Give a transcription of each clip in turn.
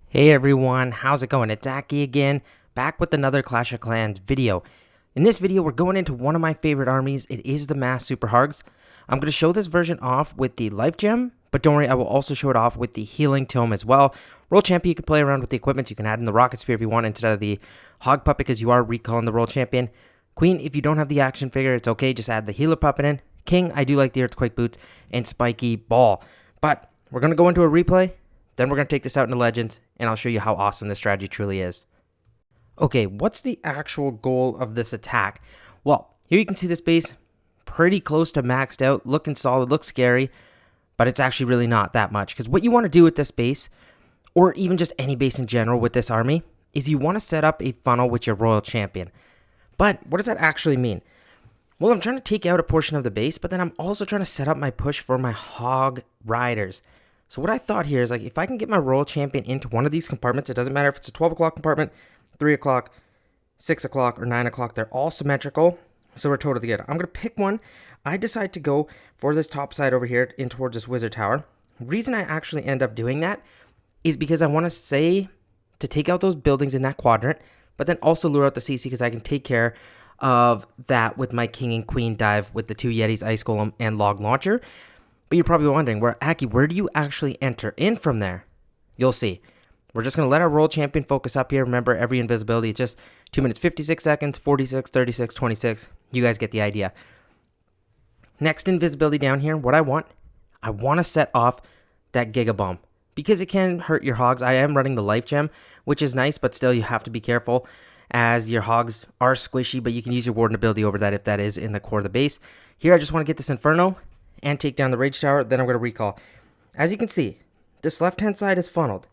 Hey everyone, how's it going? It's Aki again, back with another Clash of Clans video. In this video, we're going into one of my favorite armies. It is the Mass Hogs. I'm going to show this version off with the Life Gem, but don't worry, I will also show it off with the Healing Tome as well. World Champion, you can play around with the equipment. You can add in the Rocket Spear if you want instead of the Hog Puppet because you are recalling the World Champion. Queen, if you don't have the action figure, it's okay. Just add the Healer Puppet in. King, I do like the Earthquake Boots and Spiky Ball. But we're going to go into a replay. Then we're going to take this out into Legends, and I'll show you how awesome this strategy truly is. Okay, what's the actual goal of this attack? Well, here you can see this base pretty close to maxed out, looking solid, looks scary, but it's actually really not that much. Because what you want to do with this base, or even just any base in general with this army, is you want to set up a funnel with your Royal Champion. But what does that actually mean? Well, I'm trying to take out a portion of the base, but then I'm also trying to set up my push for my Hog Riders. So what I thought here is, like, if I can get my Royal Champion into one of these compartments, it doesn't matter if it's a 12 o'clock compartment, 3 o'clock, 6 o'clock, or 9 o'clock. They're all symmetrical, so we're totally good. I'm going to pick one. I decide to go for this top side over here in towards this Wizard Tower. The reason I actually end up doing that is because I want to say to take out those buildings in that quadrant, but then also lure out the CC because I can take care of that with my King and Queen dive with the two Yetis, Ice Golem, and Log Launcher. But you're probably wondering, where do you actually enter in from there? You'll see. We're just going to let our World Champion focus up here. Remember, every invisibility is just 2 minutes, 56 seconds, 46, 36, 26. You guys get the idea. Next invisibility down here, what I want to set off that Giga Bomb. Because it can hurt your Hogs. I am running the Life Gem, which is nice, but still you have to be careful as your Hogs are squishy, but you can use your Warden ability over that if that is in the core of the base. Here, I just want to get this Inferno and take down the Rage Tower, then I'm going to recall. As you can see, this left-hand side is funneled.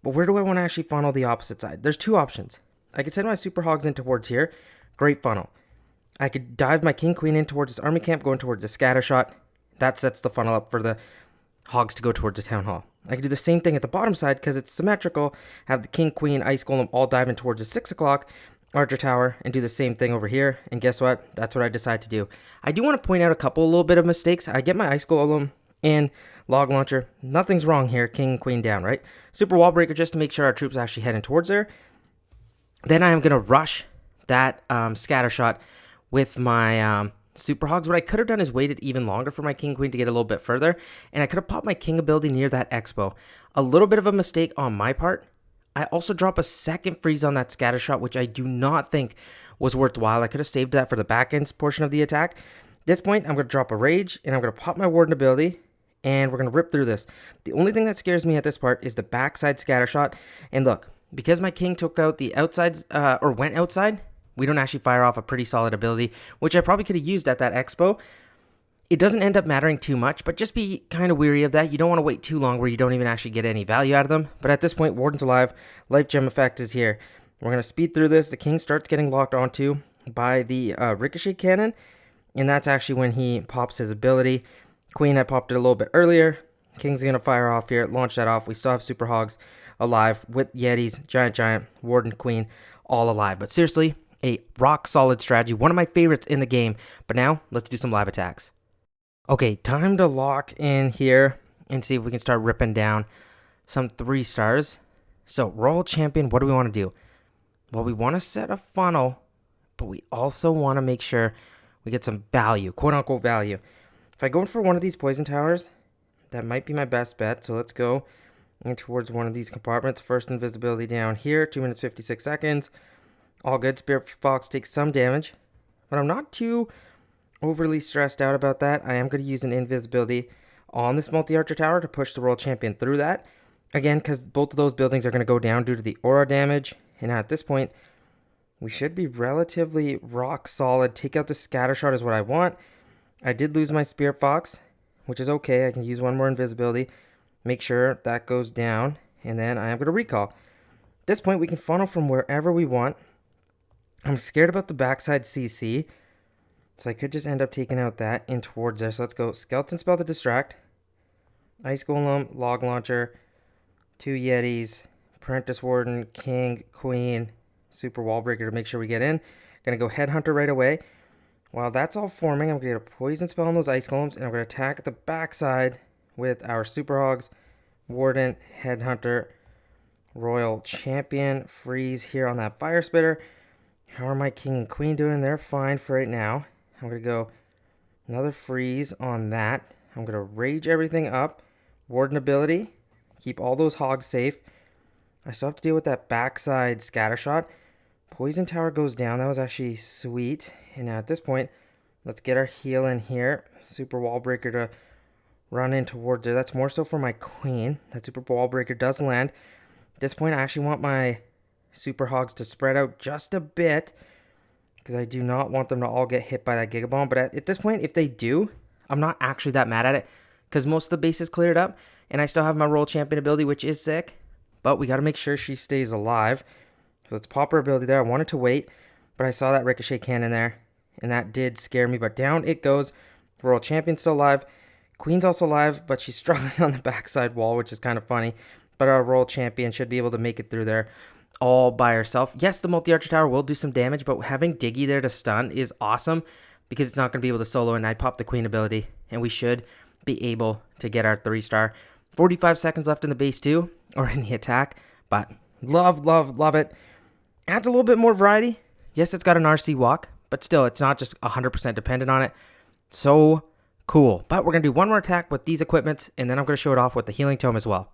But where do I want to actually funnel the opposite side? There's two options. I could send my Super Hogs in towards here. Great funnel. I could dive my King Queen in towards this Army Camp, going towards the Scatter Shot. That sets the funnel up for the Hogs to go towards the Town Hall. I could do the same thing at the bottom side because it's symmetrical. Have the King, Queen, Ice Golem all diving towards the 6 o'clock Archer Tower and do the same thing over here. And guess what? That's what I decide to do. I do want to point out a little bit of mistakes. I get my Ice Golem and Log Launcher. Nothing's wrong here. King, Queen down, right? Super Wall Breaker just to make sure our troops are actually heading towards there. Then I am going to rush that Scatter Shot with my Super Hogs. What I could have done is waited even longer for my King, Queen to get a little bit further. And I could have popped my King ability near that Expo. A little bit of a mistake on my part. I also drop a second freeze on that Scatter Shot, which I do not think was worthwhile. I could have saved that for the back end portion of the attack. At this point, I'm going to drop a Rage, and I'm going to pop my Warden ability, and we're going to rip through this. The only thing that scares me at this part is the backside Scatter Shot. And look, because my King took out the outside, or went outside, we don't actually fire off a pretty solid ability, which I probably could have used at that Expo. It doesn't end up mattering too much, but just be kind of weary of that. You don't want to wait too long where you don't even actually get any value out of them. But at this point, Warden's alive. Life Gem effect is here. We're going to speed through this. The King starts getting locked onto by the Ricochet Cannon, and that's actually when he pops his ability. Queen, I popped it a little bit earlier. King's going to fire off here, launch that off. We still have Super Hogs alive with Yetis, Giant, Warden, Queen, all alive. But seriously, a rock-solid strategy. One of my favorites in the game. But now, let's do some live attacks. Okay, time to lock in here and see if we can start ripping down some 3 stars. So, Royal Champion, what do we want to do? Well, we want to set a funnel, but we also want to make sure we get some value, quote-unquote value. If I go in for one of these Poison Towers, that might be my best bet. So, let's go in towards one of these compartments. First invisibility down here, 2 minutes, 56 seconds. All good. Spirit Fox takes some damage, but I'm not too overly stressed out about that. I am going to use an invisibility on this multi-archer tower to push the World Champion through that. Again, because both of those buildings are going to go down due to the aura damage. And at this point, we should be relatively rock solid. Take out the Scatter Shot is what I want. I did lose my Spirit Fox, which is okay. I can use one more invisibility. Make sure that goes down. And then I am going to recall. At this point, we can funnel from wherever we want. I'm scared about the backside CC. So I could just end up taking out that in towards there. So let's go Skeleton Spell to distract. Ice Golem, Log Launcher, 2 Yetis, Apprentice Warden, King, Queen, Super Wall Breaker to make sure we get in. Gonna go Headhunter right away. While that's all forming, I'm gonna get a Poison Spell on those Ice Golems, and I'm gonna attack at the backside with our Super Hogs, Warden, Headhunter, Royal Champion freeze here on that fire spitter. How are my king and queen doing? They're fine for right now. I'm going to go another freeze on that. I'm going to rage everything up. Warden ability. Keep all those hogs safe. I still have to deal with that backside scatter shot. Poison tower goes down. That was actually sweet. And now at this point, let's get our heal in here. Super wall breaker to run in towards her. That's more so for my queen. That super wall breaker does land. At this point, I actually want my super hogs to spread out just a bit, because I do not want them to all get hit by that Giga Bomb. But at this point, if they do, I'm not actually that mad at it, because most of the base is cleared up, and I still have my Royal Champion ability, which is sick. But we got to make sure she stays alive. So let's pop her ability there. I wanted to wait, but I saw that ricochet cannon there, and that did scare me. But down it goes. Royal Champion's still alive. Queen's also alive, but she's struggling on the backside wall, which is kind of funny. But our Royal Champion should be able to make it through there all by herself. Yes, the multi-archer tower will do some damage, but having Diggy there to stun is awesome, because it's not going to be able to solo, and I popped the queen ability, and we should be able to get our 3-star. 45 seconds left in the base too, or in the attack, but love it. Adds a little bit more variety. Yes, it's got an RC walk, but still, it's not just 100% dependent on it. So cool. But we're going to do one more attack with these equipments, and then I'm going to show it off with the healing tome as well.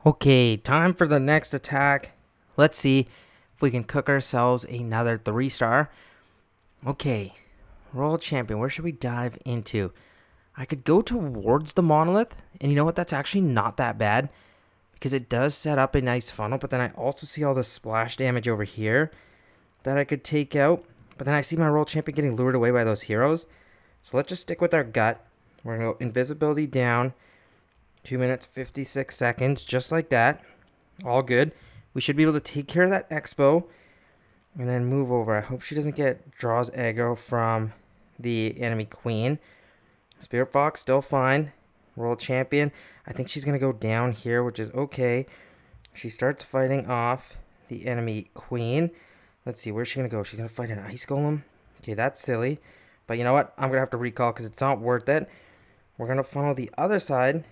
Okay, time for the next attack. Let's see if we can cook ourselves another 3-star. Okay, Royal Champion, where should we dive into? I could go towards the monolith, and you know what? That's actually not that bad, because it does set up a nice funnel, but then I also see all the splash damage over here that I could take out. But then I see my Royal Champion getting lured away by those heroes. So let's just stick with our gut. We're going to go invisibility down. 2 minutes, 56 seconds, just like that. All good. We should be able to take care of that expo and then move over. I hope she doesn't get draws aggro from the enemy queen. Spirit Fox, still fine. World Champion. I think she's going to go down here, which is okay. She starts fighting off the enemy queen. Let's see, where's she going to go? She's going to fight an ice golem? Okay, that's silly. But you know what? I'm going to have to recall because it's not worth it. We're going to funnel the other side.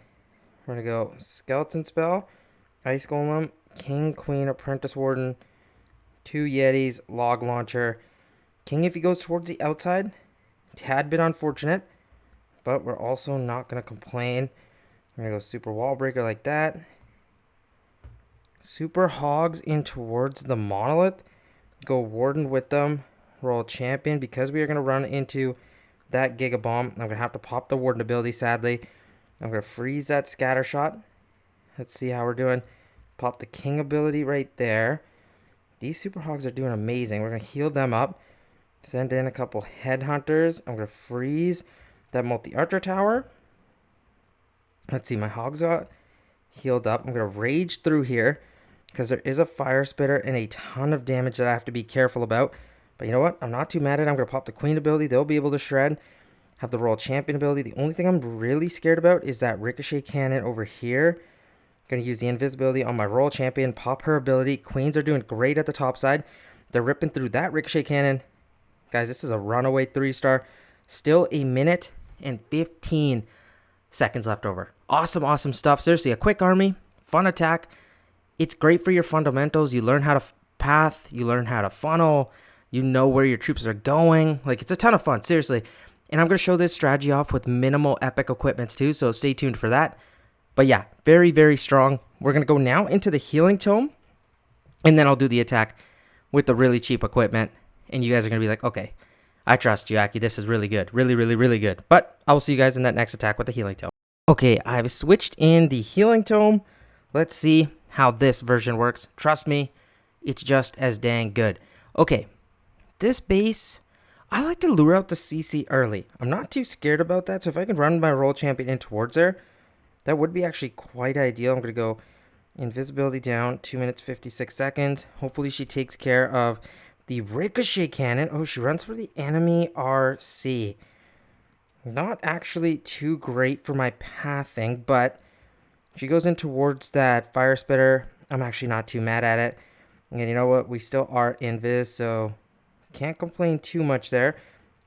We're going to go skeleton spell, ice golem, king, queen, apprentice warden, 2 yetis, log launcher. King, if he goes towards the outside, tad bit unfortunate, but we're also not going to complain. We're going to go super wall breaker like that. Super hogs in towards the monolith. Go warden with them. Royal Champion, because we are going to run into that Giga Bomb. I'm going to have to pop the warden ability, sadly. I'm going to freeze that scatter shot. Let's see how we're doing. Pop the king ability right there. These super hogs are doing amazing. We're going to heal them up. Send in a couple headhunters. I'm going to freeze that multi-archer tower. Let's see, my hogs got healed up. I'm going to rage through here, because there is a fire spitter and a ton of damage that I have to be careful about. But you know what? I'm not too mad at it. I'm going to pop the queen ability. They'll be able to shred. Have the Royal Champion ability. The only thing I'm really scared about is that ricochet cannon over here. Going to use the invisibility on my Royal Champion. Pop her ability. Queens are doing great at the top side. They're ripping through that ricochet cannon. Guys, this is a runaway 3-star. Still a minute and 15 seconds left over. Awesome stuff. Seriously, a quick army. Fun attack. It's great for your fundamentals. You learn how to path. You learn how to funnel. You know where your troops are going. Like, it's a ton of fun. Seriously. And I'm going to show this strategy off with minimal epic equipments too, so stay tuned for that. But yeah, very strong. We're going to go now into the healing tome, and then I'll do the attack with the really cheap equipment. And you guys are going to be like, okay, I trust you, Aki. This is really good. Really good. But I will see you guys in that next attack with the healing tome. Okay, I've switched in the healing tome. Let's see how this version works. Trust me, it's just as dang good. Okay, this base, I like to lure out the CC early. I'm not too scared about that, so if I can run my Royal Champion in towards her, that would be actually quite ideal. I'm going to go invisibility down, 2 minutes, 56 seconds. Hopefully she takes care of the ricochet cannon. Oh, she runs for the enemy RC. Not actually too great for my pathing, but she goes in towards that fire spitter. I'm actually not too mad at it. And you know what? We still are invis, so can't complain too much there.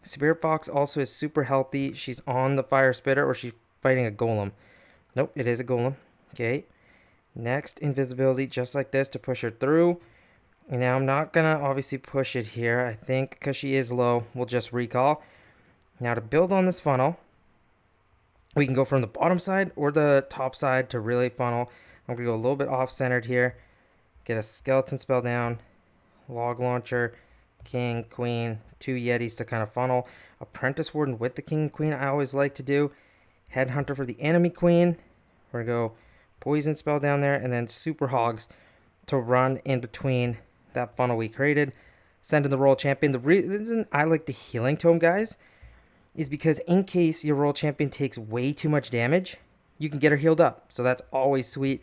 Spirit Fox also is super healthy. She's on the fire spitter, or she's fighting a golem. Nope, it is a golem. Okay. Next, invisibility just like this to push her through. And now I'm not going to obviously push it here. I think because she is low, we'll just recall. Now to build on this funnel, we can go from the bottom side or the top side to relay funnel. I'm going to go a little bit off-centered here. Get a skeleton spell down. Log launcher. King, queen. 2 yetis to kind of funnel. Apprentice warden with the king and queen I always like to do. Headhunter for the enemy queen. We're going to go poison spell down there. And then super hogs to run in between that funnel we created. Send in the royal champion. The reason I like the healing tome, guys, is because in case your royal champion takes way too much damage, you can get her healed up. So that's always sweet.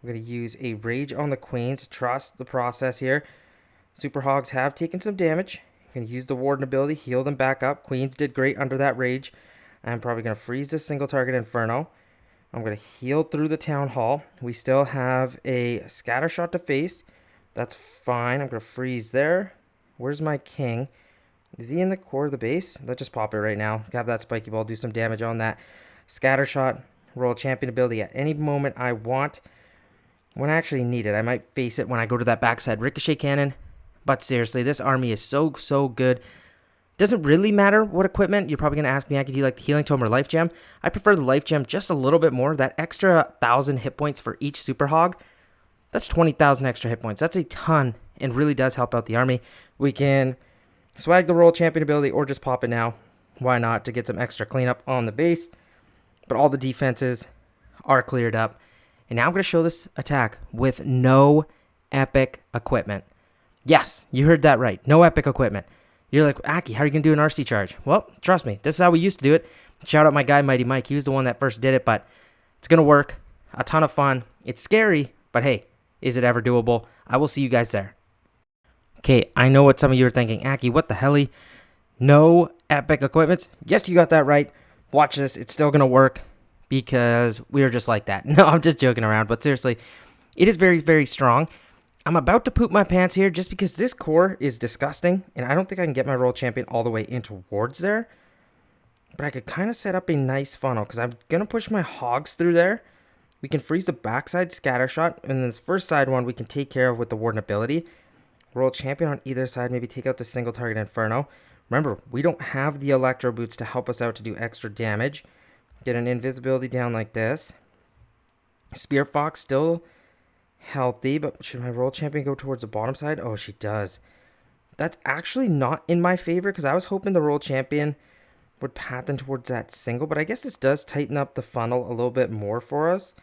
I'm going to use a rage on the queen to trust the process here. Super hogs have taken some damage. I'm going to use the warden ability, heal them back up. Queens did great under that rage. I'm probably going to freeze this single target inferno. I'm going to heal through the town hall. We still have a scatter shot to face. That's fine. I'm going to freeze there. Where's my king? Is he in the core of the base? Let's just pop it right now. Have that spiky ball do some damage on that. Scatter shot. Royal champion ability at any moment I want. When I actually need it. I might face it when I go to that backside ricochet cannon. But seriously, this army is so good. Doesn't really matter what equipment. You're probably going to ask me, do you like the healing tome or life gem? I prefer the life gem just a little bit more. That extra 1,000 hit points for each super hog. That's 20,000 extra hit points. That's a ton and really does help out the army. We can swag the royal champion ability or just pop it now. Why not? To get some extra cleanup on the base. But all the defenses are cleared up. And now I'm going to show this attack with no epic equipment. Yes, you heard that right. No epic equipment. You're like, Aki, how are you going to do an RC charge? Well, trust me. This is how we used to do it. Shout out my guy, Mighty Mike. He was the one that first did it, but it's going to work. A ton of fun. It's scary, but hey, is it ever doable? I will see you guys there. Okay, I know what some of you are thinking. Aki, what the hell? No epic equipment? Yes, you got that right. Watch this. It's still going to work because we are just like that. No, I'm just joking around, but seriously, it is very strong. I'm about to poop my pants here just because this core is disgusting, and I don't think I can get my royal champion all the way in towards there. But I could kind of set up a nice funnel because I'm going to push my hogs through there. We can freeze the backside scatter shot, and this first side one we can take care of with the warden ability. Royal champion on either side, maybe take out the single target inferno. Remember, we don't have the electro boots to help us out to do extra damage. Get an invisibility down like this. Spear Fox still healthy, but should my royal champion go towards the bottom side? Oh, she does. That's actually not in my favor because I was hoping the royal champion would pattern towards that single, but I guess this does tighten up the funnel a little bit more for us.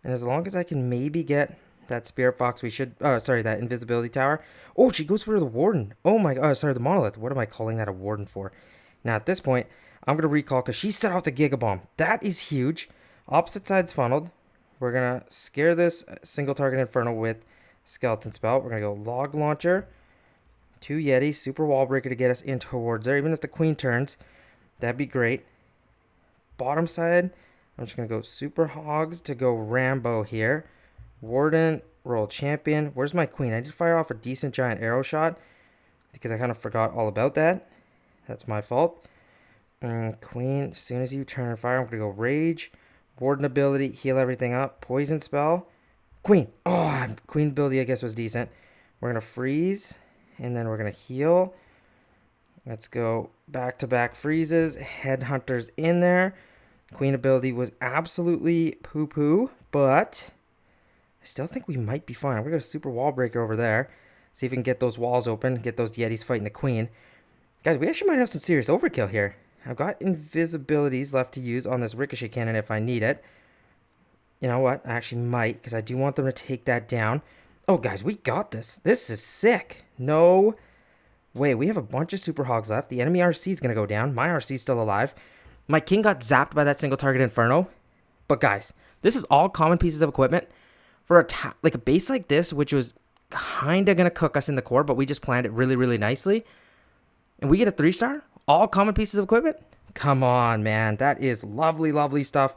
And as long as I can maybe get that Spirit Fox, we should, that invisibility tower. Oh, she goes for the warden. Oh my god, sorry, the monolith. What am I calling that a warden for? Now at this point, I'm going to recall because she set off the Giga Bomb. That is huge. Opposite side's funneled. We're going to scare this single target inferno with skeleton spell. We're going to go log launcher. 2 Yeti, super wall breaker to get us in towards there. Even if the queen turns, that'd be great. Bottom side, I'm just going to go super hogs to go Rambo here. Warden, royal champion. Where's my queen? I did fire off a decent giant arrow shot because I kind of forgot all about that. That's my fault. Queen, as soon as you turn fire, I'm going to go rage. Warden ability, heal everything up. Poison spell. Queen. Oh, queen ability I guess was decent. We're going to freeze. And then we're going to heal. Let's go back-to-back freezes. Headhunters in there. Queen ability was absolutely poo-poo. But I still think we might be fine. We're going to super wall breaker over there. See if we can get those walls open. Get those yetis fighting the queen. Guys, we actually might have some serious overkill here. I've got invisibilities left to use on this ricochet cannon if I need it. You know what? I actually might because I do want them to take that down. Oh, guys, we got this. This is sick. No way. We have a bunch of super hogs left. The enemy RC is going to go down. My RC is still alive. My king got zapped by that single target inferno. But, guys, this is all common pieces of equipment for a base like this, which was kind of going to cook us in the core, but we just planned it really nicely. And we get a 3-star? All common pieces of equipment? Come on, man. That is lovely stuff.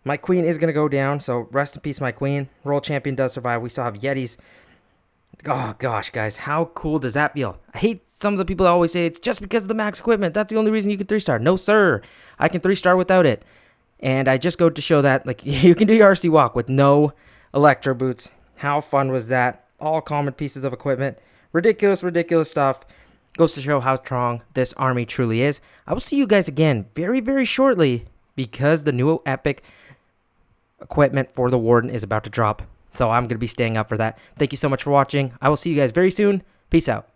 My queen is going to go down, so rest in peace, my queen. Royal champion does survive. We still have yetis. Oh, gosh, guys. How cool does that feel? I hate some of the people that always say it's just because of the max equipment. That's the only reason you can 3-star. No, sir. I can 3-star without it. And I just go to show that, like, you can do your RC walk with no electro boots. How fun was that? All common pieces of equipment. Ridiculous, ridiculous stuff. Goes to show how strong this army truly is. I will see you guys again very, very shortly because the new epic equipment for the Warden is about to drop. So I'm going to be staying up for that. Thank you so much for watching. I will see you guys very soon. Peace out.